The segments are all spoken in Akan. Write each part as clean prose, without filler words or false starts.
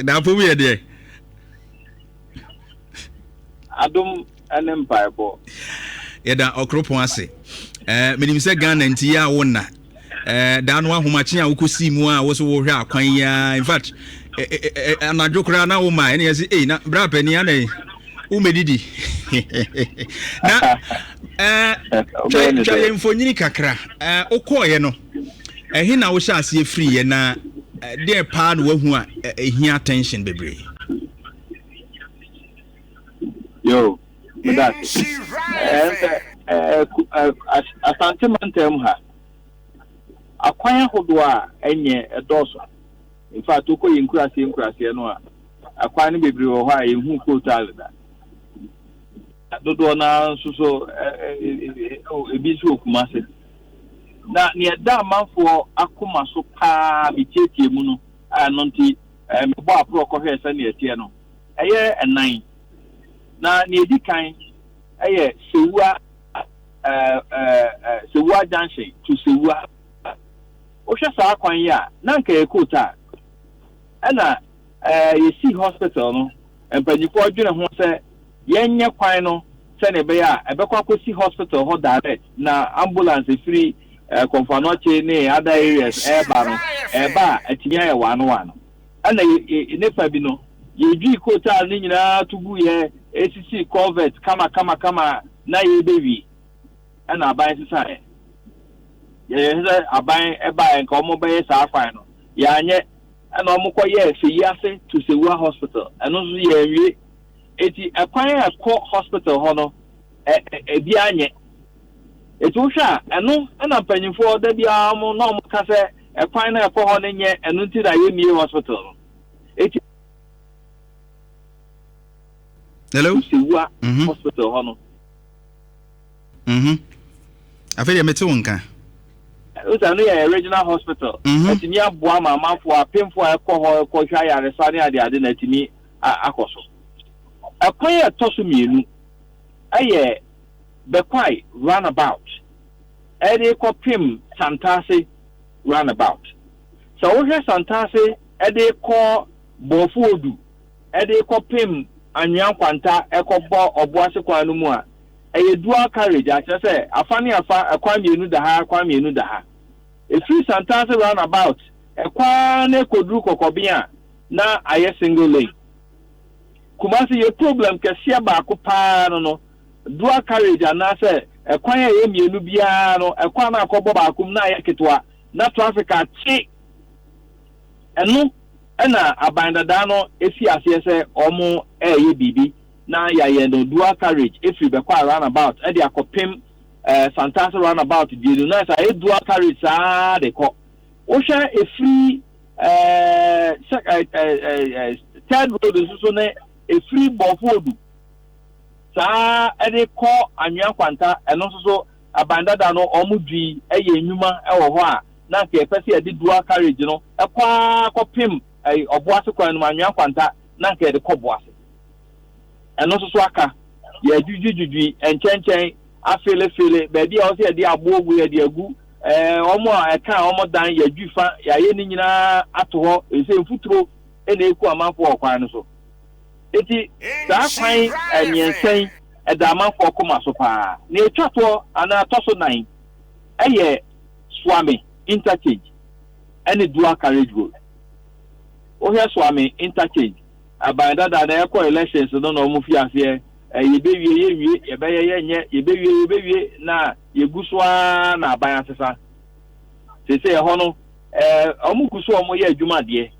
Na po we dey. Adom anem paibo. Yeda okropon ase. Menim se Ghana nti ya wona. Da no ahomache a wokosi mu a wo so wo hwe akwan ya. In fact, anadwokra na wo ma ene yesi na bra pani ana wo medidi. Na twa mfonyini kakra. Okoye no. Ehi na wo sha ase free ye na dey pa no wahu a ehia attention bebre. Yo, that asante mantem ha akwan hodo a enye edoso. In fact uko yinkurase no a akwan ne bebre wo ha ehu kotal da dodo na so ebi so kumase na ne da manfo akoma so pa bitietie mu no ano nti me bo apro ko hwe se ne etie no eye enan na ne edi kan eye Sewua junction to Sewua o hwe sa akwan ya na nka ekota na yesi hospital no empanyifo adwene ho se yenye kwan no se ne be ya ebekwa kosi hospital ho direct na ambulance free Konfanoche ne other areas eba atinya ya wano ana nefa bi no yedwi kota ni nyina tugu ye ACC convert kama na ye bewi ana aban sisa ye aban eba enka omo be sa afan no ya anye ana omo kọ ye Seyi ase to Sewua hospital eno so ye wi eti akwan akọ hospital ho no ebi anye etu hwa eno na mpanyimfo da bia mo na mo ka se ekwan na ekọ ho nye eno nti da ye mie hospital eti hello Sewua hospital ho no afeli emete wonka uta no ye regional hospital etimi aboa mamafo apemfo ekọ ho ekọ hwa ya resane ade na etimi akoso ekwan ya toso mienu aye Bekwai runabout. Ede ko pim Santase runabout. So we Santase ede ko Bofodu. Ede ko pim Anyan Kwanta ekobo oboase kwanu mu a. Eye dual carriage a say afani afa akwa mienu da ha akwa mienu da ha. E free Santase runabout ekwa na kodru kokobia na aye single lane. Kumasi ye problem kese ba ko pa no dual carriage and say ekwan ya mienu bia no ekwan na akobo baakum na ya ketwa na traffic achi enu na abandada no esi ase se omo ye bibi na ya ye no dual carriage if you be kwa roundabout e dey akopem Santase roundabout di na say dual carriage sa de ko o sha e free third road so ne e free Bofodu sa ede ko Anyan Kwanta eno so abandada no omudui eye enwuma ewo ho a na nke pese ede dual carriage no ekwa kopim oboase kwan no Anyan Kwanta na nke ede ko boase eno so aka ya jujujuju enchenchen afele be dia o se ede abogu ede agu omo eka omo dan ya jufa ya ye ni nyina ato ho ese mfuturo ene eku amanfo okwan no so eti da kwan enyensen edamanfo koma so pa na etwato ana toso 9 eye Swami interchange any dual carriage road o here Swami interchange abandada na ekọ elections no no mu fi ase yebewie yebewie na yeguswa na aban asesa sese ho no omukuso omo ye adwuma de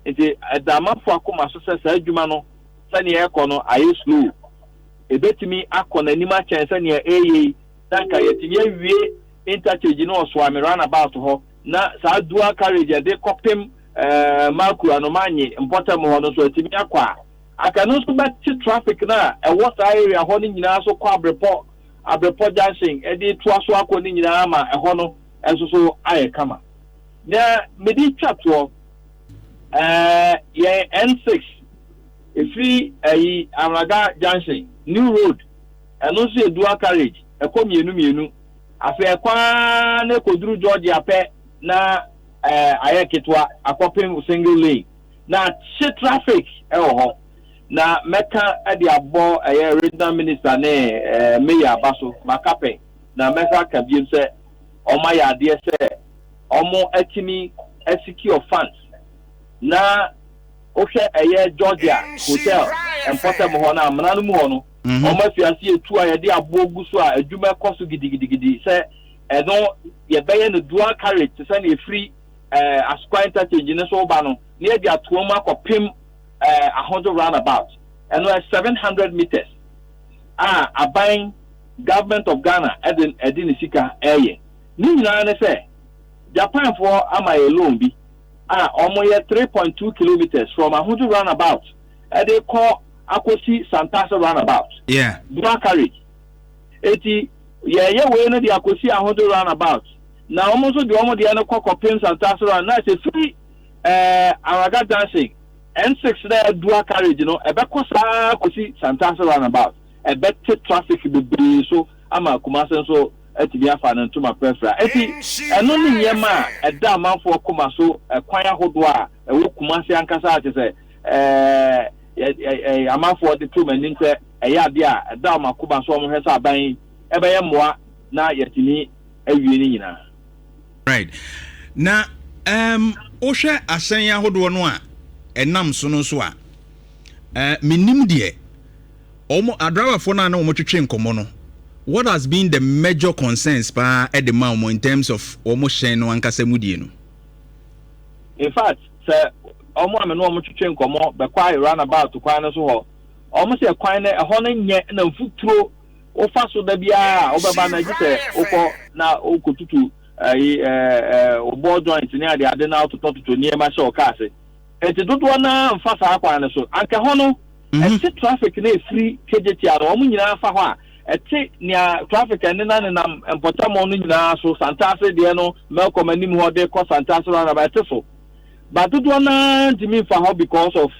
eti edamanfo akoma so sesa adwuma no sani ekono aye slow ebetimi akona nima chance ne eye danka yetimi awie interchange no Swami runabout ho na sa dual carriage de kopem Marku anomanye important ho no so etimi akwa aka no so bet traffic na e what area ho ni nyina so kwa abrepo junction e de to aso akọ ni nyina ma e ho no enso so aye kama na medi twato ye N6 free Amraga junction new road and also a dual carriage e ko mienu afa kwa na koduru Georgia pe na ayeketwa akopem single lane na she traffic ho na meka e de abo regional minister ne mayor abaso makape na meka ka biem se oma ya de se omo atimi secure funds na ohwe Georgia hotel important ho na amana no mu ho no omo afiase etu a ye de abo guso a adwuma koso gidigidi se no ye beye no dual carriage se na free Asukwa interchange ne so ba no near the Atuoma Kopim 100 roundabout and 700 meters. A buying government of Ghana Edin Sika eye. Nina say Japan for am I alone be almost 3.2 kilometers from 100 roundabout. They call Akosi Santasa roundabout. Yeah. Dual carriage. Eti yeah we no the Akosi 100 roundabout. Now almost the almost the other Kopim Santasa and that's a free Araga dancing N6 there dual carriage, you know, a bekosa kosi Santasa roundabout. A better traffic be so ama kumasa so etibia fa na ntoma prefra. Eti eno ni nyema e da manfo kuma so kwanya hodo a e wo kumase ankasa ate se amanfo de to mani nte e ya bia e da makuba so mo hwesa aban e be ye moa na yetini awie ni nyina. Right. Na ohwe asen ahodo no a enam so no so a minim de omo adrawafo na omo twetwe nkomo no, what has been the major concerns pa at the moment in terms of omo hyen no ankasa mudie no? In fact, sir, omo ame no omo twetwe nkomo be kwa run about kwa no so ho omo se kwan na ho no nye na mfuturo o fa so da bia obeba na gise okọ na okotutu obo joint ni ade na otototo ni e ma se o ka ase enti dodo na mfa sa akwan ne so anka ho no eti traffic na free kejeti ara omo nyina fa ho a eti nia traffic ene na ne nam empotamo no nyina so Santase de no melkom anim ho de ko Santase na ba eti so but dodo na dimi fa ho because of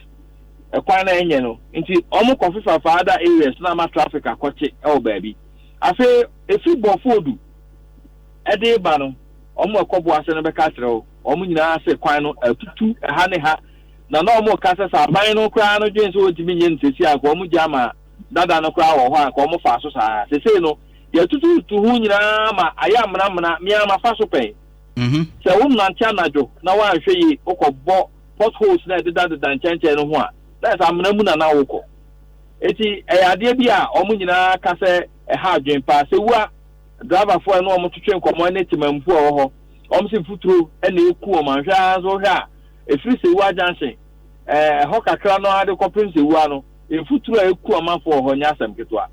kwan na enye no nti omo kofifa for other areas na ma traffic akoche e baby afi efi bofodu ede ba no omo ekobo ase no be ka kire o omo nyina ase kwan no atutu ha ne ha na omo ka se sa ban no kra no dwen so otimi nye ntesi akọ omo jama dada no kra wo ho akọ omo fa so sa sese no ya tutu tu hu nyina ma aya mna mi ama fa so pen se wo nante anajo na wa hwe yi okọbọ potholes na deda nchenche no ho a that's amna mu na wokọ eti ade bi a omo nyina ka se ha adwen pa se wa driver for no omo twetwe nkomo na timamfu ho omo se futuro na eku o manhwa zo hwa efiri se wa junction ho kakra no ade kopin se wa no efuturo eku o manfo ho nya asem ketwa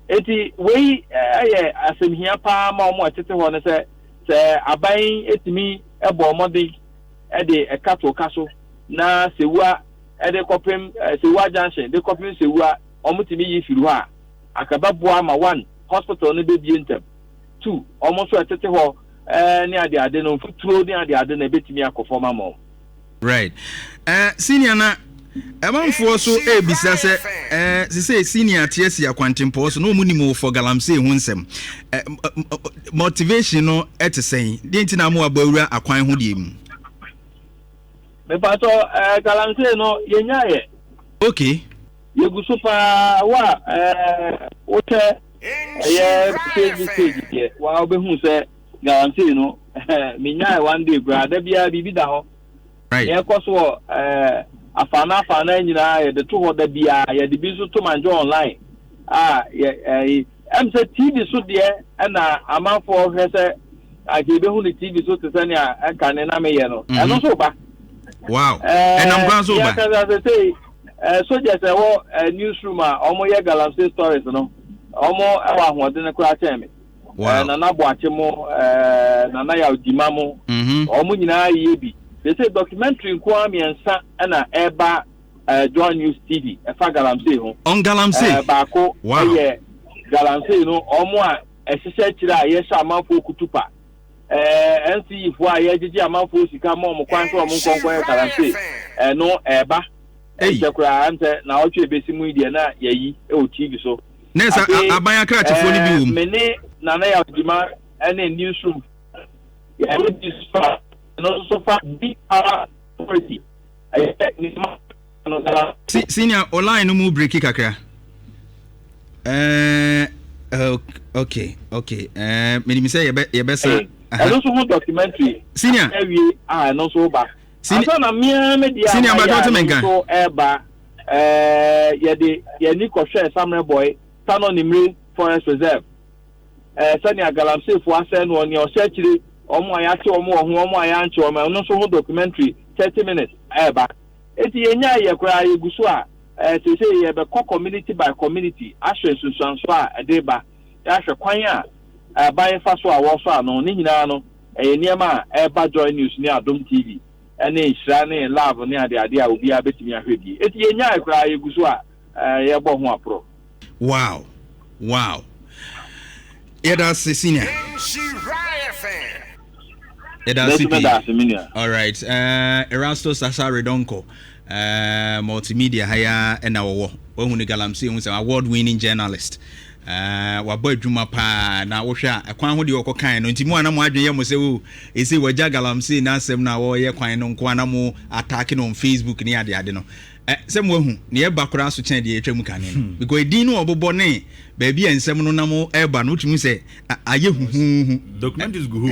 eti wei asem hia pa ma omo atete ho ne se aban etimi ebo omode de ekato kaso na se wa de kopin se wa junction de kopin se wa omo timi yi firu ha akaba boa ma 1 hospital no be bientem 2 almost atete ho ni ade no futuro ni ade na betimi akofoma mo. Right. Senior na emanfo so ebisa se say senior TSC akwantempo so no munimo for galamsey hu nsem motivation no etesen de ntina mo abawura akwan ho de mu me pato galamsey no yenya ye okay yeguso pa wa wote ye page wa obehu se galamsey no minya one day brother bia bibi da ho right ye koso afana nyina ye de to ho da bia ye de bi so to manjo online am say TV so de na amanfo hwese agebe hu ni TV so te sani aka ne na me ye no eno so ba wow enam kwan so ba ya say so je say wo newsroom a omo ye galamsey stories no omo e wa ho de ne kura cheme na na bo achemo na na ya odima mo omo nyina ye bi they say documentary nko amiensa na eba Joy News TV efa galamsey ho on galamsey baako ye galamsey no omo a ehihye kira ye sha amanfo kutupa NC fo a ye gigi amanfo sika mo mo kwan so mo nkonko ye galamsey no eba sekura ante na ocho ebesi mu ide na yayi o TV so nesa abanya kra chefo ni bi wo mene na na ya odima ene newsroom ya this no so far big authority Senior online no mu break kakra. Okay. Me say you better. I don't want documentary. Senior. No so ba. Senior media. Senior ba don't menga. So eba ye ni ko share Samuel boy Tano Nimri Forest Reserve. Senior Galamsey for asen won your searchiri omo ayate omo ayanche omo no so documentary 30 minutes eba. Eti yenya ye kura yeguso a say ye be community by community ahwe sunsanso a edeba ya hwe kwan a ban fa so a wo so ano ni nyina no niema eba joy news ni Adom TV ene ihira ne love ne ade a obi a betimi ahwe bi eti yenya ye kura yeguso a ye bo ho apro. Wow that's senior. All right. Erasto Sasa Redonko, multimedia haya ena wo hunu Galamsey hu award-winning journalist. Wa boy dwuma pa na wo hwa akwan ho de okokan no ntimi ana mo adwen ye mo se wo esi waja Galamsey na asem na wo ye kwan no nko ana mo attacking on Facebook ni ade no. Se mo hu ne e bakora so chen de etwam kan no because edin no obobo ne ba bia nsem no na mo eba no tumi se aye hu document is good